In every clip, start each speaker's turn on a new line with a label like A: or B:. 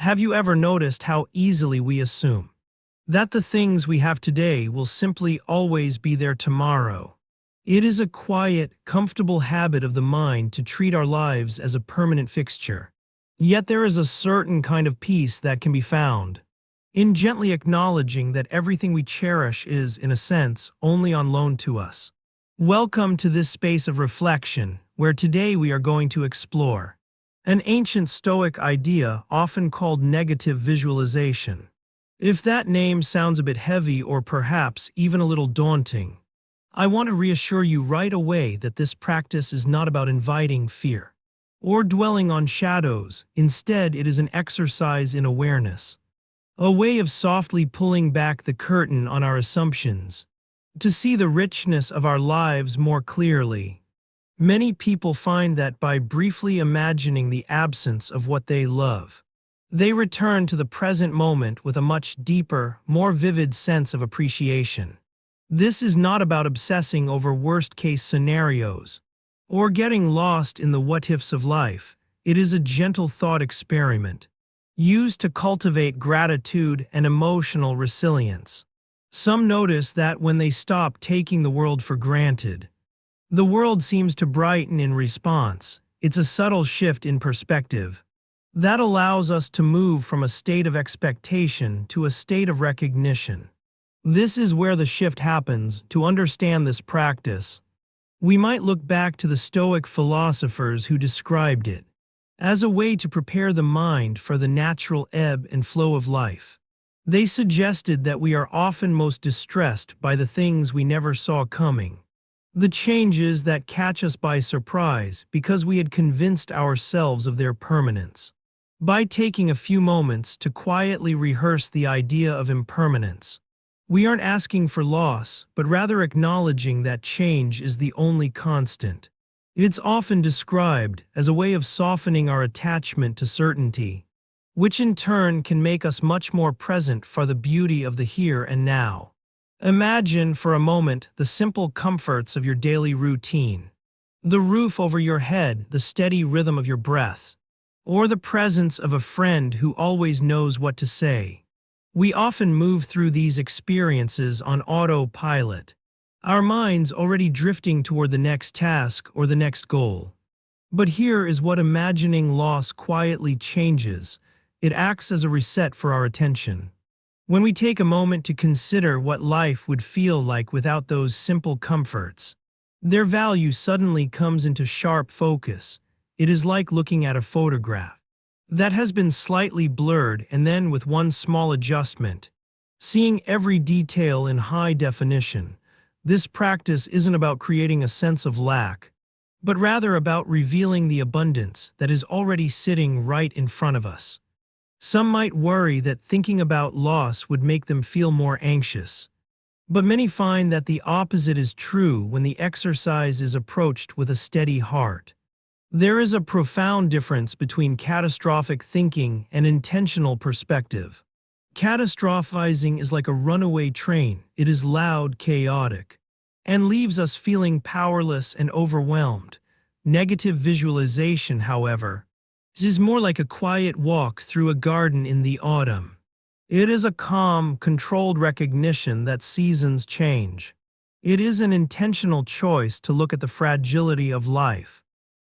A: Have you ever noticed how easily we assume that the things we have today will simply always be there tomorrow? It is a quiet, comfortable habit of the mind to treat our lives as a permanent fixture. Yet there is a certain kind of peace that can be found in gently acknowledging that everything we cherish is, in a sense, only on loan to us. Welcome to this space of reflection, where today we are going to explore an ancient Stoic idea often called negative visualization. If that name sounds a bit heavy or perhaps even a little daunting, I want to reassure you right away that this practice is not about inviting fear or dwelling on shadows. Instead, it is an exercise in awareness, a way of softly pulling back the curtain on our assumptions to see the richness of our lives more clearly. Many people find that by briefly imagining the absence of what they love, they return to the present moment with a much deeper, more vivid sense of appreciation. This is not about obsessing over worst-case scenarios or getting lost in the what-ifs of life. It is a gentle thought experiment used to cultivate gratitude and emotional resilience. Some notice that when they stop taking the world for granted, the world seems to brighten in response. It's a subtle shift in perspective that allows us to move from a state of expectation to a state of recognition. This is where the shift happens. To understand this practice, we might look back to the Stoic philosophers who described it as a way to prepare the mind for the natural ebb and flow of life. They suggested that we are often most distressed by the things we never saw coming, the changes that catch us by surprise because we had convinced ourselves of their permanence. By taking a few moments to quietly rehearse the idea of impermanence, we aren't asking for loss, but rather acknowledging that change is the only constant. It's often described as a way of softening our attachment to certainty, which in turn can make us much more present for the beauty of the here and now. Imagine for a moment the simple comforts of your daily routine: the roof over your head, the steady rhythm of your breath, or the presence of a friend who always knows what to say. We often move through these experiences on autopilot, our minds already drifting toward the next task or the next goal. But here is what imagining loss quietly changes. It acts as a reset for our attention. When we take a moment to consider what life would feel like without those simple comforts, their value suddenly comes into sharp focus. It is like looking at a photograph that has been slightly blurred, and then with one small adjustment, seeing every detail in high definition. This practice isn't about creating a sense of lack, but rather about revealing the abundance that is already sitting right in front of us. Some might worry that thinking about loss would make them feel more anxious, but many find that the opposite is true when the exercise is approached with a steady heart. There is a profound difference between catastrophic thinking and intentional perspective. Catastrophizing is like a runaway train. It is loud, chaotic, and leaves us feeling powerless and overwhelmed. Negative visualization, however, is more like a quiet walk through a garden in the autumn. It is a calm, controlled recognition that seasons change. It is an intentional choice to look at the fragility of life,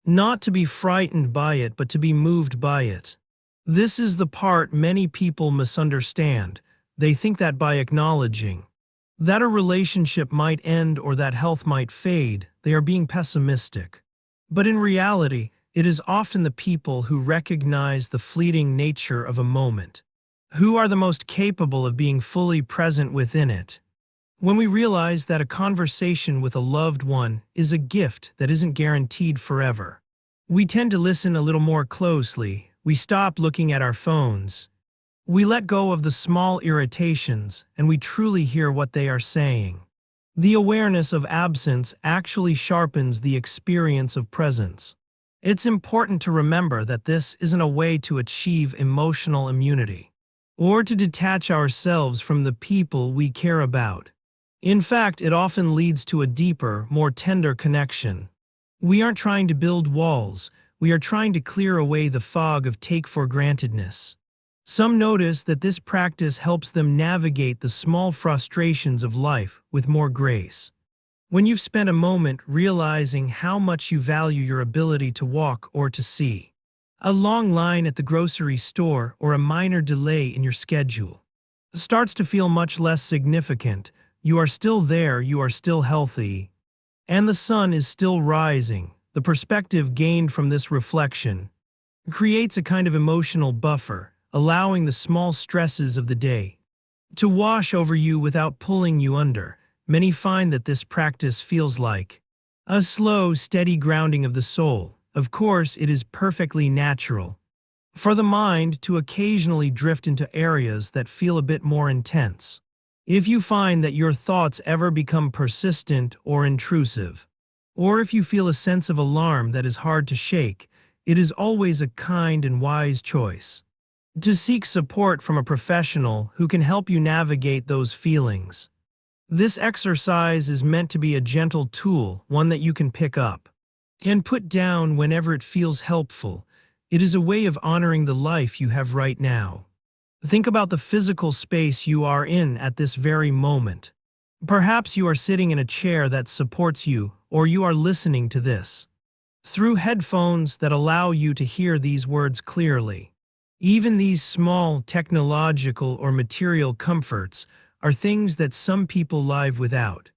A: not to be frightened by it, but to be moved by it. This is the part many people misunderstand. They think that by acknowledging that a relationship might end or that health might fade, they are being pessimistic. But in reality, it is often the people who recognize the fleeting nature of a moment who are the most capable of being fully present within it. When we realize that a conversation with a loved one is a gift that isn't guaranteed forever, we tend to listen a little more closely. We stop looking at our phones. We let go of the small irritations, and we truly hear what they are saying. The awareness of absence actually sharpens the experience of presence. It's important to remember that this isn't a way to achieve emotional immunity or to detach ourselves from the people we care about. In fact, it often leads to a deeper, more tender connection. We aren't trying to build walls, we are trying to clear away the fog of take-for-grantedness. Some notice that this practice helps them navigate the small frustrations of life with more grace. When you've spent a moment realizing how much you value your ability to walk or to see, a long line at the grocery store or a minor delay in your schedule starts to feel much less significant. You are still there, you are still healthy, and the sun is still rising. The perspective gained from this reflection creates a kind of emotional buffer, allowing the small stresses of the day to wash over you without pulling you under. Many find that this practice feels like a slow, steady grounding of the soul. Of course, it is perfectly natural for the mind to occasionally drift into areas that feel a bit more intense. If you find that your thoughts ever become persistent or intrusive, or if you feel a sense of alarm that is hard to shake, it is always a kind and wise choice to seek support from a professional who can help you navigate those feelings. This exercise is meant to be a gentle tool, one that you can pick up and put down whenever it feels helpful. It is a way of honoring the life you have right now. Think about the physical space you are in at this very moment. Perhaps you are sitting in a chair that supports you, or you are listening to this through headphones that allow you to hear these words clearly. Even these small technological or material comforts are things that some people live without.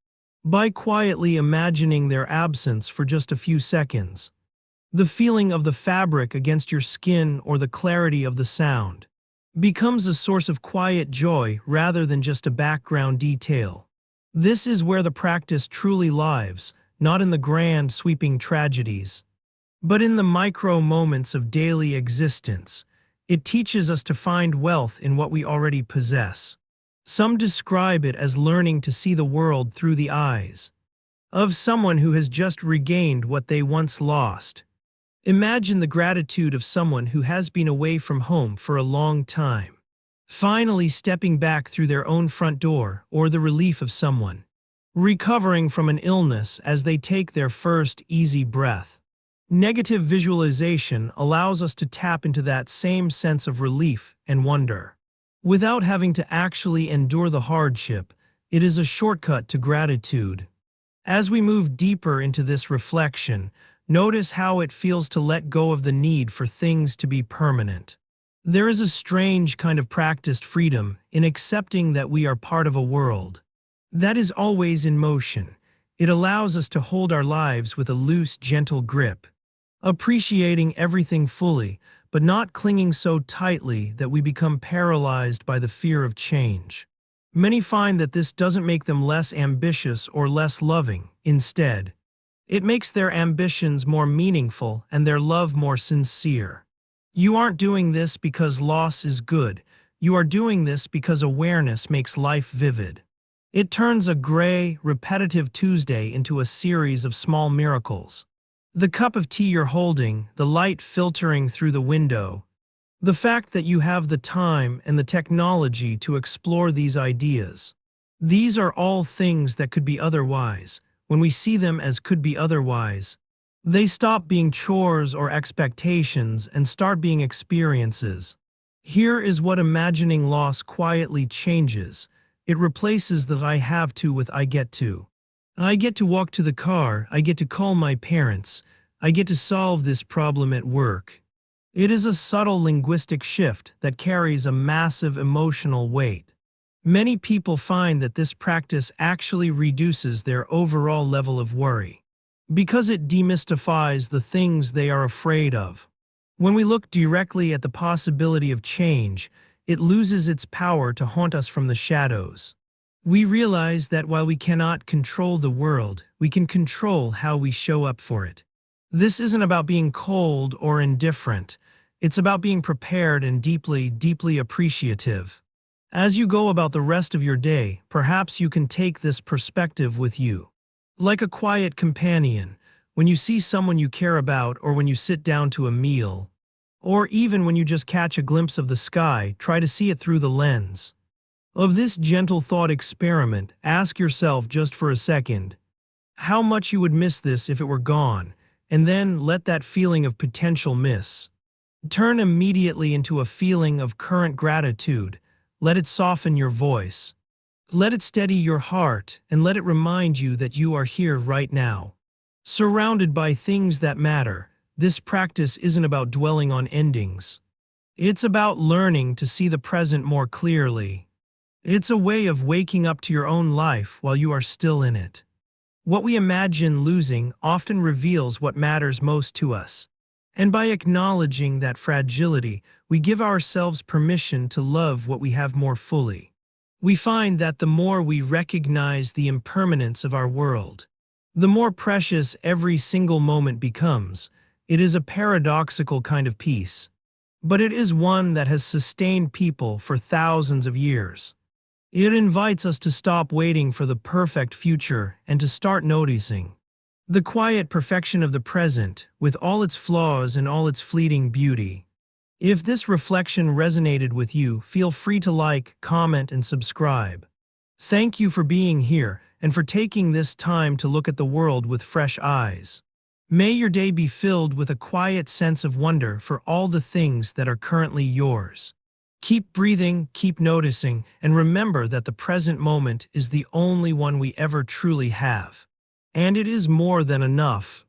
A: By quietly imagining their absence for just a few seconds, the feeling of the fabric against your skin or the clarity of the sound becomes a source of quiet joy rather than just a background detail. This is where the practice truly lives, not in the grand sweeping tragedies, but in the micro moments of daily existence. It teaches us to find wealth in what we already possess. Some describe it as learning to see the world through the eyes of someone who has just regained what they once lost. Imagine the gratitude of someone who has been away from home for a long time, finally stepping back through their own front door, or the relief of someone recovering from an illness as they take their first easy breath. Negative visualization allows us to tap into that same sense of relief and wonder without having to actually endure the hardship. It is a shortcut to gratitude. As we move deeper into this reflection, notice how it feels to let go of the need for things to be permanent. There is a strange kind of practiced freedom in accepting that we are part of a world that is always in motion. It allows us to hold our lives with a loose, gentle grip, appreciating everything fully, but not clinging so tightly that we become paralyzed by the fear of change. Many find that this doesn't make them less ambitious or less loving. Instead, it makes their ambitions more meaningful and their love more sincere. You aren't doing this because loss is good. You are doing this because awareness makes life vivid. It turns a gray, repetitive Tuesday into a series of small miracles. The cup of tea you're holding, the light filtering through the window, the fact that you have the time and the technology to explore these ideas. These are all things that could be otherwise. When we see them as could be otherwise, they stop being chores or expectations and start being experiences. Here is what imagining loss quietly changes. It replaces the I have to with I get to. I get to walk to the car, I get to call my parents, I get to solve this problem at work. It is a subtle linguistic shift that carries a massive emotional weight. Many people find that this practice actually reduces their overall level of worry, because it demystifies the things they are afraid of. When we look directly at the possibility of change, it loses its power to haunt us from the shadows. We realize that while we cannot control the world, we can control how we show up for it. This isn't about being cold or indifferent. It's about being prepared and deeply, deeply appreciative. As you go about the rest of your day, perhaps you can take this perspective with you. Like a quiet companion, when you see someone you care about, or when you sit down to a meal, or even when you just catch a glimpse of the sky, try to see it through the lens of this gentle thought experiment. Ask yourself just for a second how much you would miss this if it were gone, and then let that feeling of potential miss Turn immediately into a feeling of current gratitude. Let it soften your voice. Let it steady your heart, and let it remind you that you are here right now. Surrounded by things that matter, this practice isn't about dwelling on endings. It's about learning to see the present more clearly. It's a way of waking up to your own life while you are still in it. What we imagine losing often reveals what matters most to us. And by acknowledging that fragility, we give ourselves permission to love what we have more fully. We find that the more we recognize the impermanence of our world, the more precious every single moment becomes. It is a paradoxical kind of peace, but it is one that has sustained people for thousands of years. It invites us to stop waiting for the perfect future and to start noticing the quiet perfection of the present, with all its flaws and all its fleeting beauty. If this reflection resonated with you, feel free to like, comment, and subscribe. Thank you for being here and for taking this time to look at the world with fresh eyes. May your day be filled with a quiet sense of wonder for all the things that are currently yours. Keep breathing, keep noticing, and remember that the present moment is the only one we ever truly have. And it is more than enough.